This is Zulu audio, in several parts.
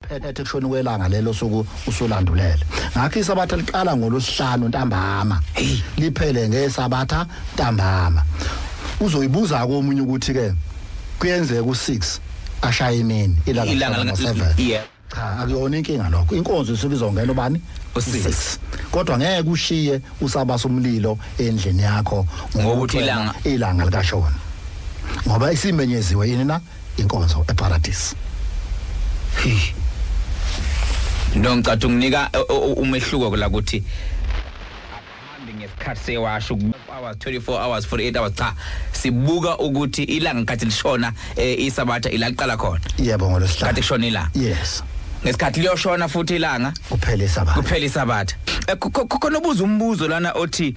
phethe kushona kwelanga lelo suku usulandulele ngakho isabatha liqala ngolosihlanu ntambama liphele ngesabatha ntambama uzoyibuza komunye ukuthi ke kuyenzeka u6 ashaya imini ilanga la7 cha akuyona inkinga lokho inkonzo isuke izongena ubani u6 kodwa ngeke ushiye usabasa umlilo endlini yakho ngokuthi ilanga likashona ngoba isimenyeziwe yini na inkonzo eparadise Ngicathu nginika umehluko la ukuthi ahambe ngesikhathi sewasho hours 24 hours 48 hours cha sibuka ukuthi ilanga ngikhathi lishona isabatha ilaqala khona yebo ngolosihlanu kade kushona ilanga yes ngesikhathi liyoshona futhi ilanga kuphela isabatha khona ubuza umbuzo lana othi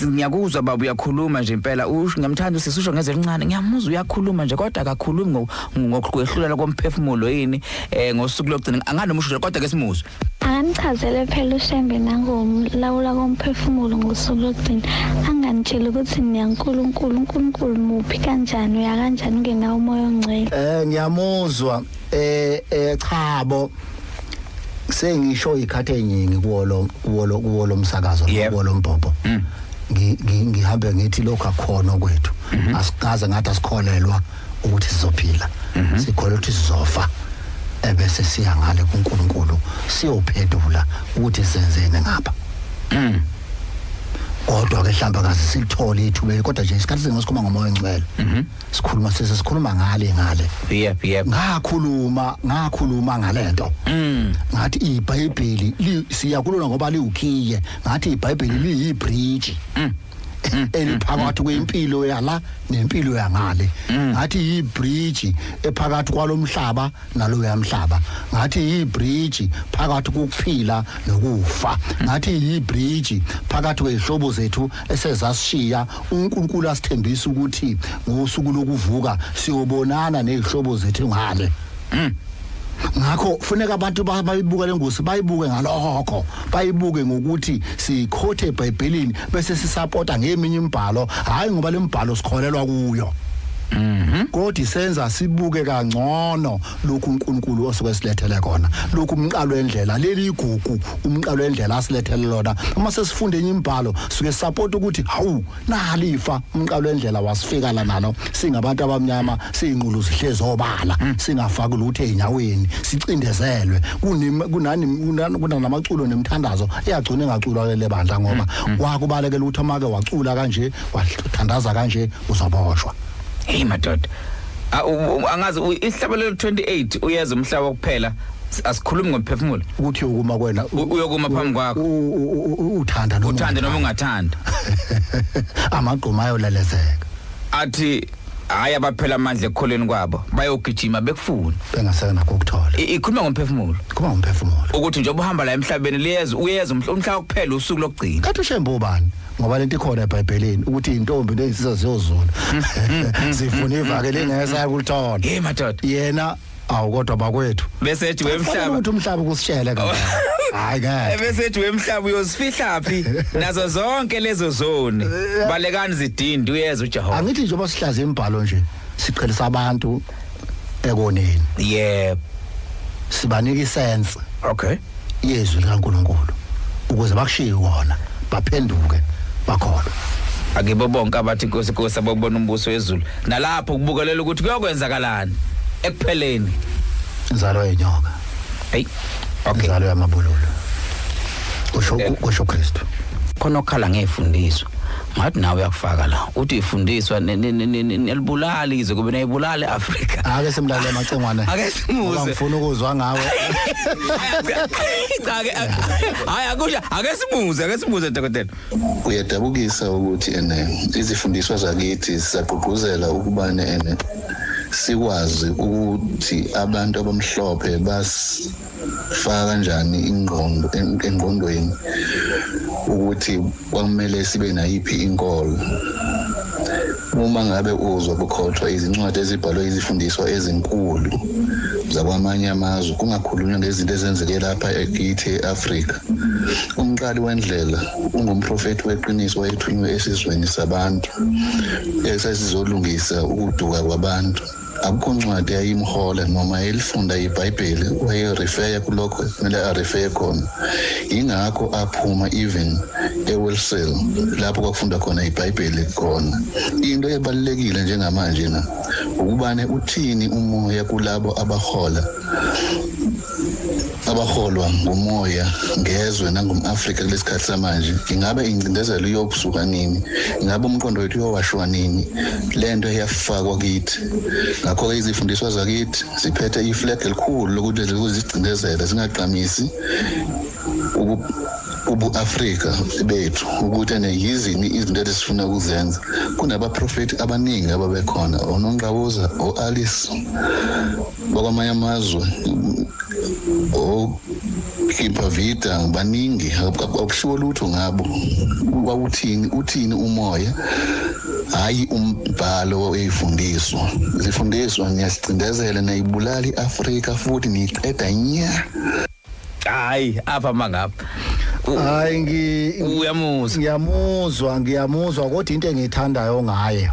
ngiyakuzwa baba uyakhuluma nje impela ngamthanda usisho ngeze lincane ngiyamuzwa uyakhuluma nje kodwa akakhulumi ngokwehlula komphefumulo yini ngosuku lokugcina anganomusho kodwa ke simuzwe angichazele phela uShembe nangomlawula komphefumulo ngosuku lokugcina anganitshela ukuthi uNkulunkulu muphi kanjani uya kanjani ungenawo umoya ongcwele ngiyamuzwa chabo sengisho ikhathe enyingi kuwo lo msakazo kuwo lo mbhobho ngihambe ngithi lokho akhona kwethu asikaze ngathi asikholelwa ukuthi sizophila sikholelwa ukuthi sizofa ebese siya ngale kuNkulunkulu siyophendula ukuthi senzene ngapha kodwa ke mhlamba kaze silithole ithuba kodwa nje isikhathi singasikhuluma ngomoya ongcwele sikhuluma ngale yep ngakhuluma ngalento ngathi iBhayibheli siyakhuluma ngoba liwukhiye ngathi iBhayibheli liyibridge eliphakathi kwempilo yala nempilo yangale ngathi ibridge ephakathi kwalomhlaba nalo yamhlaba ngathi ibridge phakathi kokuphila nokufa ngathi ibridge phakathi kwezihlobo zethu esezasishiya uNkulunkulu asithembisa ukuthi ngosuku lokuvuka siyobonana nezihlobo zethu ngale ngakho kufuneka abantu bayibuke lengosi bayibuke ngalokho bayibuke ngokuthi sikhothe eBhayibhelini bese sisupporta ngeminye imibhalo hayi ngoba lembhalo sikholelwa kuyo kodwa isenza sibuke kangcono lokhu uNkulunkulu osuke silethele kona lokhu umqalo wendlela leli igugu umqalo wendlela asilethele lona uma sesifunde imibhalo suke support ukuthi hawu nalifa umqalo wendlela wasifika la nalo singabantu abamnyama siyinqulu sihlezi obala singafaki lutho einyaweni sicindezelwe kunamaculo nemthandazo eyagcina engaculwa le bandla ngoba wakubalekela ukuthi amake wacula kanje wathandaza kanje uzoboshwa. Hey madoda angazi ihlabelelo 28 uyeza umhlaba kuphela asikhulumi ngomphefumulo ukuthi ukuma kwena uyokuma phambi kwakho uthanda noma ungathanda amagqoma ayolalezeka athi hayi abaphela amandla ekukholeni kwabo bayogijima bekufuna bengasena ukuthola ikhuluma ngomphefumulo ukuthi nje uhamba la emhlabeni uyeza umhlaba kuphela usuku lokugcina kathi uShembe ubani ngoba lento ikhona eBhayibhelini ukuthi intombi lezizwe ziyozula zifuna ivakele ngesa kulithola hey madoda yena awukodwa bakwethu bese ethi wemhlaba ukuthi umhlaba kusishele kanjani hayi ke bese ethi wemhlaba uyosifihla phi nazo zonke lezo zone balekani zidindi uyeza uJehova angithi njengoba sihlaza imibhalo nje siqhelisa abantu ekoneni yebo sibanika isense okay yezwi likaNkulunkulu ukuze bakushiye wona baphenduke bakholwa akibo bonke abathi inkosi ababona umbuso wezulu nalapho kubukelela ukuthi kuyokwenzakalani ekupheleni inzalo yenyoka hey okay inzalo yamabululu kusho Kristu khona okhala ngefundiswa ngathi nawe uyakufaka la uthi ifundiswa nelibulali ize kube nayibulali eAfrika ake simlalela amacengwane ake simuze ngifuna ukuzwa ngawe hayi akusha ake simuze dokotela uyadabukisa ukuthi izifundiswa zakithi sisaqhuquzela ukubane sikwazi ukuthi abantu abamhlophe basifaka kanjani ingqondo engqondweni ukuthi kwamele sibe nayiphi inkolo uma ngabe uzwa bukhothwa izincwadi ezibhalwe izifundiswa ezinkulu zakwamanye amazwe kungakhulunywa ngezinto ezenzeke lapha ekithi eAfrika umqali wendlela ungumprofeti weqiniso wayethunywe esizweni sabantu esizolungisa ukuduka kwabantu akukho ncwadi yayimhola noma elifunda iBhayibheli wayerefer kulokho kumele arefer khona. Ingakho aphuma even eWilsel lapho kwakufunda khona iBhayibheli khona. Into ebalulekile njengamanje na ukubane uthini umoya kulabo abaholwa ngumoya ngezwe nangumAfrika kulesikhathi samanje. Ingabe incindezelo iyokusuka nini? Ingabe umqondo wethu uyowashwa nini? Lento iyafakwa kithi. Ngakho izifundiswa zakithi siphethe iflag elikhulu lokuthi zicindezela zingaqamisi ubu-Afrika bethu ukuthi yizini izinto esifuna ukuzenza. Kunabaprofeti abaningi ababekhona, oNongqawuza, o-Alice bakwamanye amazwe, Kipavita, baningi akushiwo lutho ngabo. Uthini umoya, hayi umbhalo eyifundiswa. Zifundiswa niyasicindezela nayibulali iAfrika futhi niyiqeda nya. Hayi apha mangapha. Hayi ngiyamuzwa kodwa into engiyithandayo ngaye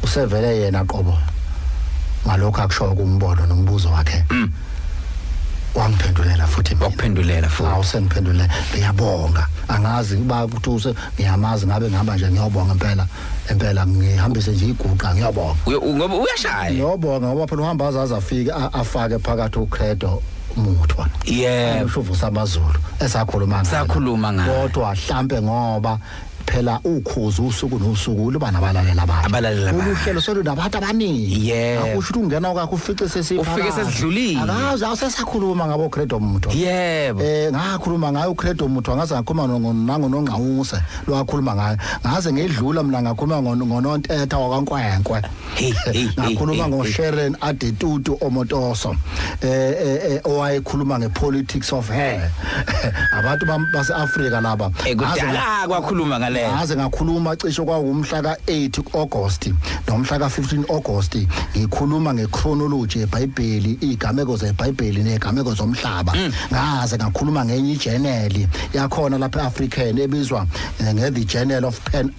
usevele yena qobo ngalokho akusho kumbono nombuzo wakhe. Wangiphendulela futhi awusengiphendule ngiyabonga angazi kuba kuthi ngiyamazi ngabe ngihamba nje ngiyabonga impela ngihambise nje iguqa ngiyabonga ngoba uyashaya ngiyabonga ngoba phela uhamba azazi afike afake phakathi uCredo umuthwa ushuvu samazulu esakhuluma ngayo kodwa mhlambe ngoba phela uKhozi usuku nosuku liba nabalalela abantu uluhlelo solo nabantu abaningi akusho ukuthi ungena kwakho ufice ufike sesidlulile akazi awusesakhuluma ngabo Credo umuntu ngakhuluma ngayo uCredo umuntu angaze ngakhuluma nangonongqawuse lo wakhuluma ngayo ngaze ngedlula mina ngakhuluma ngonontetha wakwankwenkwe ngakhuluma ngoSharon Adetutu Omotoso owayekhuluma ngepolitics of hair abantu baseAfrika laba kudala kwakhuluma ngale ngaze ngakhuluma cishe kwangumhla ka8 August nomhla ka15 August ngikhuluma ngechronology yeBhayibheli igameko zeBhayibheli negameko zomhlaba ngaze ngakhuluma ngenye ijournal yakhona lapha eAfrican ebizwa nge-The Journal of Pan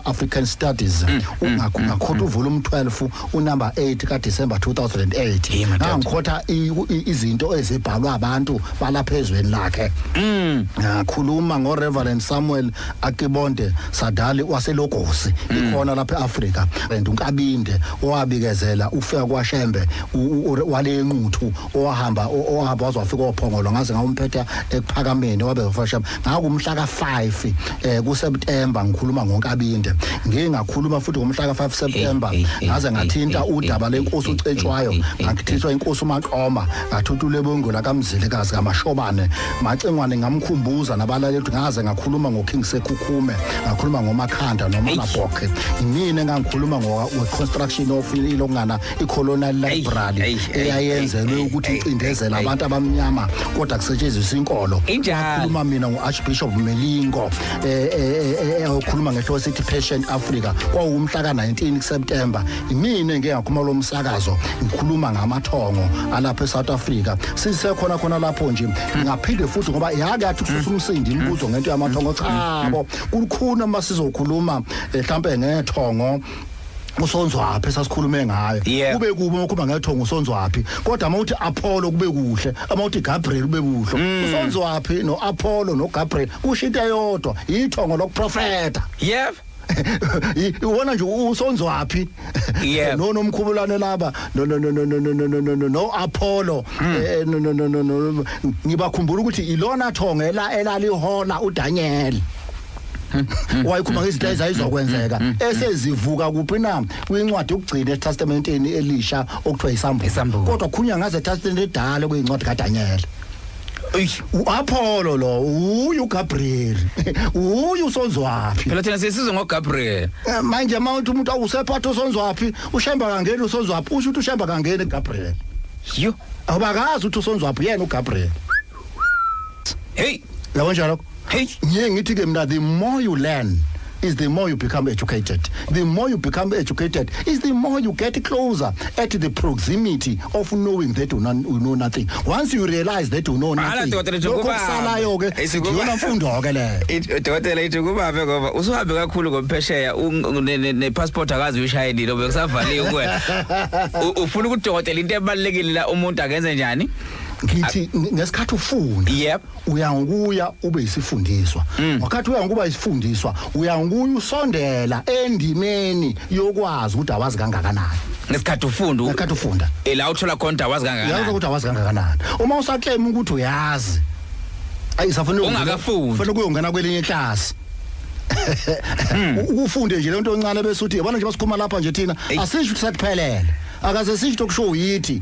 African Studies ungakhotha volume 12 unumber 8 kaDecember 2008 ngikhotha izinto ezibhalwa abantu balapha ezweni lakhe ngakhuluma ngoReverend Samuel Akibonde Sadali waseLogosi ikhona lapha eAfrika uNkabinde owabikezela ufika kwaShembe wale nquthu ohamba wazofika ophongolo ngaze ngawumphetha ekuphakameni wabe ufashama ngakumhla ka5 kuSeptember ngikhuluma ngoNkabinde ngingakhuluma futhi ngomhla ka5 September ngaze ngathinta udaba lenkosi uCetshwayo ngakuthiswa inkosi uMaqoma ngathutha uLebongola kaMzilikazi kaMashobane macengwane ngamkhumbuza nabalaleli ngaze ngakhuluma ngoKing Sekhukume ngakhuluma ngoMakhanda noMabhokhe mina engangikhuluma construction of ilongana icolonial library eyayenzelwe ukuthi icindezela abantu abamnyama kodwa kusetshenziswa inkolo ngakhuluma mina ngoArchbishop Melingo okhuluma ngehlo sithi Patient Africa kwawumhla ka19 September mina ngiyakhuluma lo msakazo ngikhuluma ngamathongo alapha eSouth Africa sisekhona lapho nje ngaphinde futhi ngoba yakathi kusumsindi imibuzo ngento yamathongo cha kukhona masizokhuluma mhlambe ngethongo uSonzwaphi sasikhulume ngayo kube kubi ukukhuluma ngethongo uSonzwaphi kodwa mawuthi Apollo kube kuhle amawuthi Gabriel kube kuhle uSonzwaphi noApollo noGabriel kushinto eyodwa ithongo lokuprofeta uwona nje uSonzwaphi nomkhubulane laba no Apollo ngibakhumbula ukuthi ilona thongo elalihola uDaniel wayikhuluma ngezinto ezayizokwenzeka esezivuka kuphi na kwincwadi yokugcina eTestamenteni elisha okuthiwa isambulo kodwa khunya ngaze eTestament edala kwincwadi kaDaniel uApollo lo uGabriel uSonzwaphi phela thina sesizwe ngoGabriel manje mawuthi umuntu awusephatha uSonzwaphi uShembe kangeni uSonzwaphi usho ukuthi uShembe kangeni Gabriel awubakazi ukuthi uSonzwaphi yena uGabriel yabo njalo ngeke ngithi ke mina the more you learn is the more you become educated. The more you become educated is the more you get closer at the proximity of knowing that you know nothing. Once you realize that you know nothing, usuhambe kakhulu ngophesheya nepassport akazi uyishayelile obekusavalile kuwe ufuna ukudokotela into ebalekile la umuntu akenze njani ngithi ngesikhathi ufunda yep uyanguya ube isifundiswa wakati uyanguba isifundiswa uyanguya usondela endimeni yokwazi ukuthi awazi kangakanani ngesikhathi ufunda la uthola khona awazi kangakanani yazi ukuthi awazi kangakanani uma usaclaim ukuthi uyazi ayisafanele ungakafundi fanele kuyongena kwelinye class ufunde nje lento encane bese uthi yabona nje basikhuma lapha nje thina asisho ukuthi sakuphelele akaze sisho ukusho yithi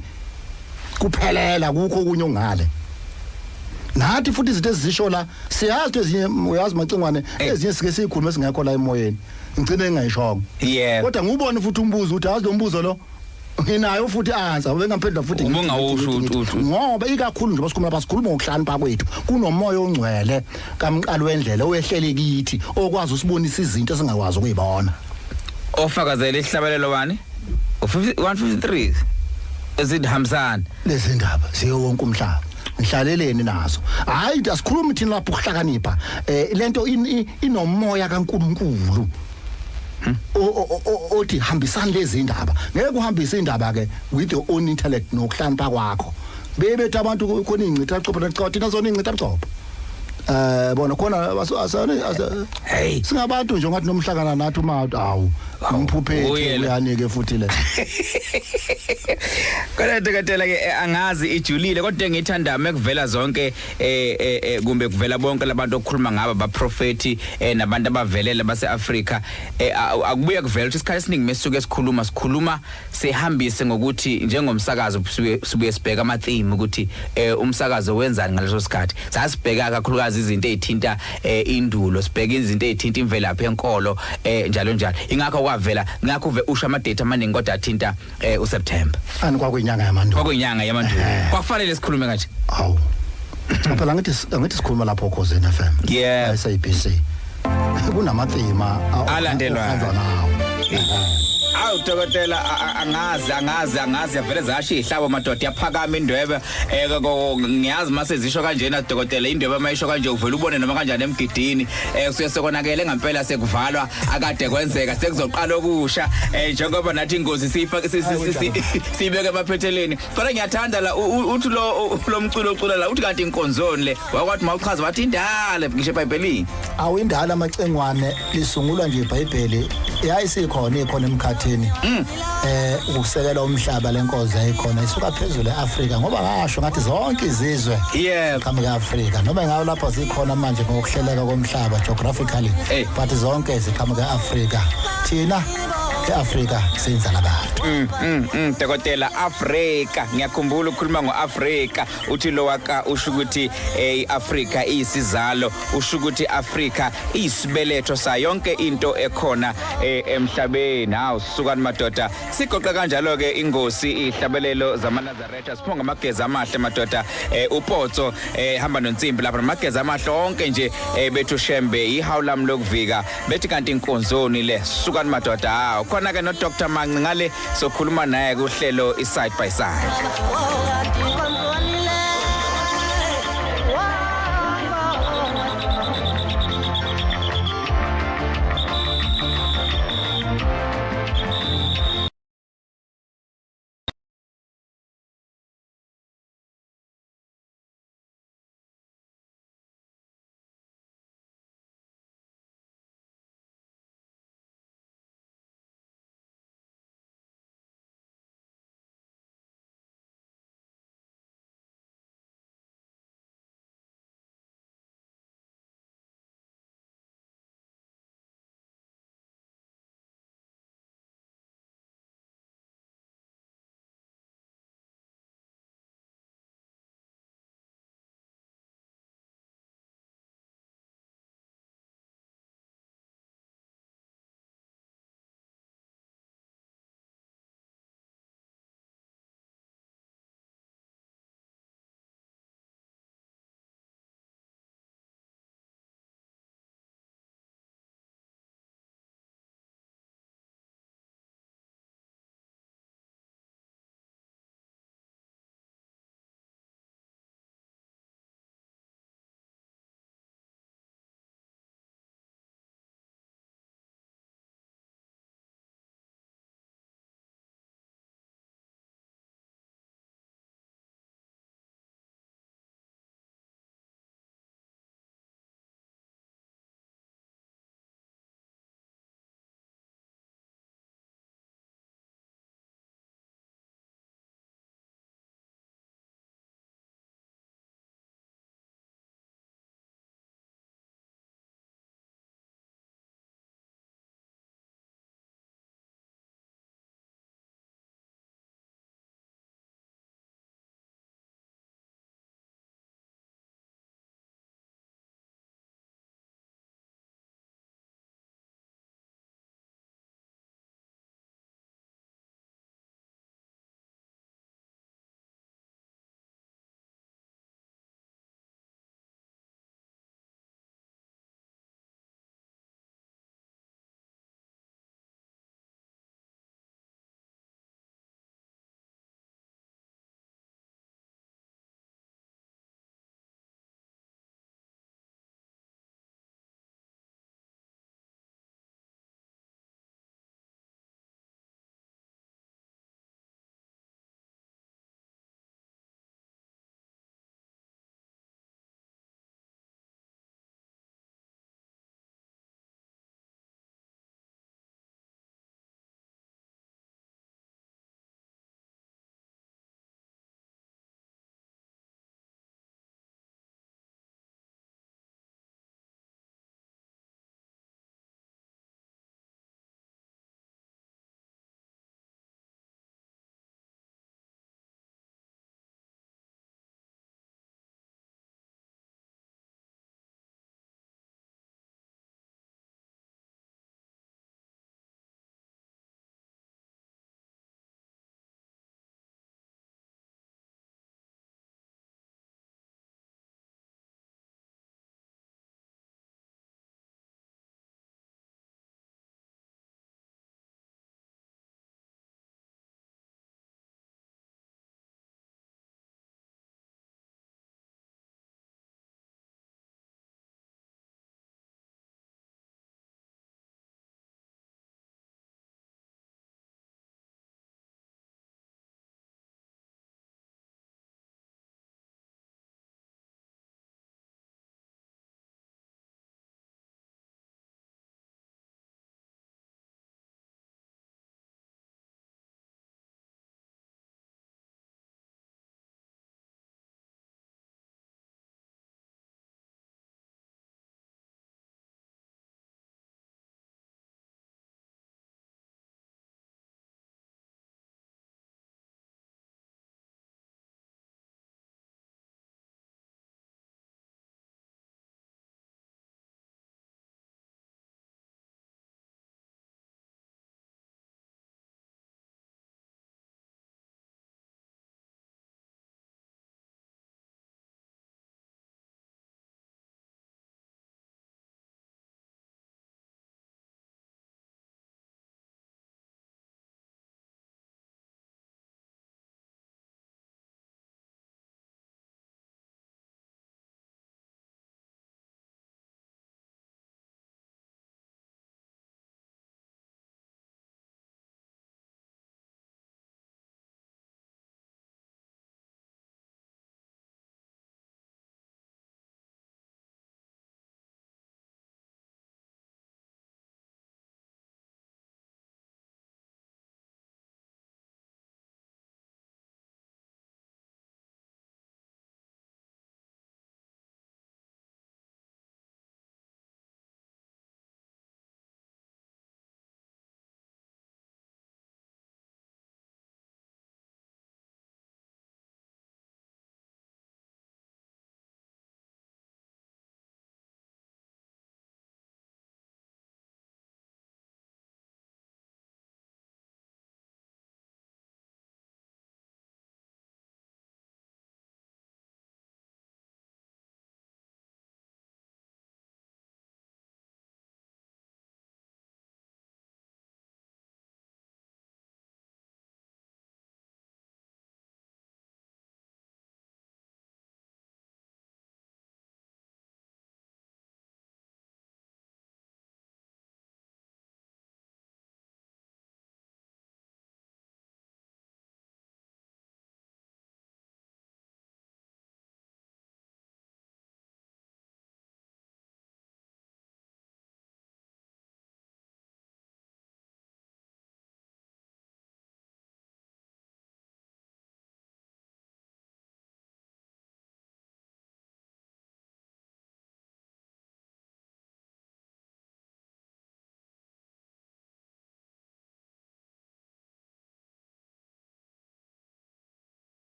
kuphelela kukho kunye ongale nathi futhi izinto ezisho la siyazi ezinye uyazi macingwane ezinye sike sikhuluma singekho la emoyeni ngicine engayishongo yeah kodwa ngubone futhi umbuzo uthi azi lo mbuzo lo nginayo futhi answer bengaphendula futhi ngoba ikakhulu nje basikhuluma lapha sikhuluma ngokuhlanipha kwethu kunomoya ongcwele kamqalo wendlela oyehlele kithi okwazi usibonisa izinto esingakwazi ukuyibona ofakazela ihlabelelo bani 153 ezidhamsana lezi ndaba siyo wonke umhlaba ngihlaleleni nazo hayi asikhulumi thina lapho ukuhlakanipha lento inomoya kaNkuluNkulu othi hambisana lezi ndaba ngeke uhambise indaba ke with your own intellect nokuhlanipha kwakho bebethi abantu khona ingcitha aqopha naqopha thina zona ingcitha aqopha bona khona hey singabantu nje ngathi nomhlakana nathi uma awu umphuphethe uyanike futhi le kodwa dokotela ke angazi ijulile kodwa ngithanda mekuvela zonke kumbe kuvela bonke labantu okukhuluma ngaba abaprofeti nabantu abavelela baseAfrika akubuye kuvela ukuthi isikhathi esiningi mesuke sikhuluma sehambise ngokuthi njengomsakazo sibuye sibheka ama theme ukuthi umsakazo wenzani ngaleso sikhathi sasibheka kakhulukazi izinto ezithinta indulo sibheka izinto ezithinta imvelaphi enkolo njalo njalo ingakho kwavela ngakho usha ama date amaningi kodwa athinta uSeptember ani kwakwinyanga yamandulo kwakufanele sikhulume kanje awu phela ngithi sikhuluma lapho uKhozi FM yeah SABC kunamathema alandelwa awu dokotela angazi avele zasho ihlabo madoda yaphakama indwebe ngiyazi mase zisho kanjena dokotela indwebe mayisho kanje uvela ubone noma kanjani emgidini kusuke sekonakele ngempela sekuvalwa akade kwenzeka sekuzoqala okusha njengoba nathi ingozi sibeke emaphetheleni kodwa ngiyathanda la uthi lo mculo ocula la uthi kanti inkonzoni le wakwathi mawuchaza wathi indala ngisho eBhayibhelini awu indala amacengwane lisungulwa nje eBhayibheli yayisikhona emkhathini ukusekela umhlaba lenkozi ayikhona isuka phezulu eAfrika ngoba ngasho ngathi zonke izizwe qhamuka eAfrika noma ngawo lapho zikhona manje ngokuhleleka komhlaba geographically but zonke ziqhamuka eAfrika thina eAfrika senza labantu dokotela Afrika ngiyakhumbula ukukhuluma ngoAfrika uthi lo waka usho ukuthi iAfrika isizalo usho ukuthi Afrika isibeletho sa yonke into ekhona emhlabeni hawu sisukani madoda sigoqa kanjalo ke ingosi ihlabelelo zamaNazaretha siphonga amageza amahle madoda upotso hamba nonsimbi lapha amageza amahle onke nje bethu Shembe ihawulami lokuvika bethi kanti inkonzoni le sisukani madoda hawu khona ke no Dr. Manci ngale sokhuluma naye kuhlelo iSide by Side